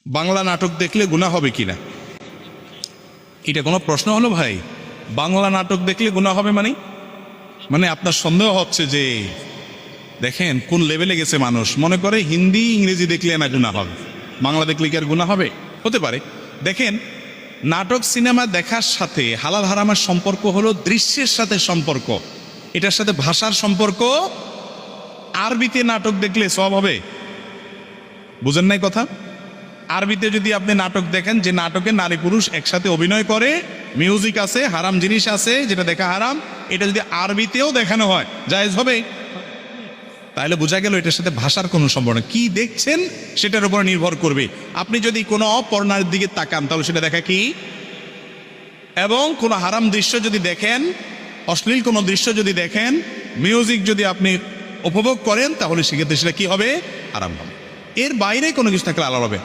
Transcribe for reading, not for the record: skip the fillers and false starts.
বাংলা নাটক দেখলে গুনাহ হবে কিনা? এটা কোনো প্রশ্ন হলো ভাই? বাংলা নাটক দেখলে গুনাহ হবে মানে আপনার সন্দেহ হচ্ছে যে দেখেন কোন লেভেলে গেছে মানুষ, মনে করে হিন্দি ইংরেজি দেখলে না গুনাহ হবে, বাংলা দেখলে কি আর গুনাহ হবে? হতে পারে। দেখেন, নাটক সিনেমা দেখার সাথে হালাল হারামের সম্পর্ক হলো দৃশ্যের সাথে সম্পর্ক, এটার সাথে ভাষার সম্পর্ক। আরবিতে নাটক দেখলে সওয়াব হবে, বুঝেন নাই কথা? আরবিতে যদি আপনি নাটক দেখেন যে নাটকে নারী পুরুষ একসাথে অভিনয় করে, মিউজিক আছে, হারাম জিনিস আছে যেটা দেখা হারাম, এটা যদি আরবিতেও দেখানো হয় জায়েজ হবে? তাহলে বোঝা গেল এটার সাথে ভাষার কোনো সম্পর্ক নেই। কি দেখছেন সেটার উপর নির্ভর করবে। আপনি যদি কোনো অপর্ণার দিকে তাকান তাহলে সেটা দেখা কি, এবং কোনো হারাম দৃশ্য যদি দেখেন, অশ্লীল কোনো দৃশ্য যদি দেখেন, মিউজিক যদি আপনি উপভোগ করেন, তাহলে সেক্ষেত্রে সেটা কি হবে? হারাম হবে। এর বাইরে কোনো কিছু থাকলে আলাদা হবে।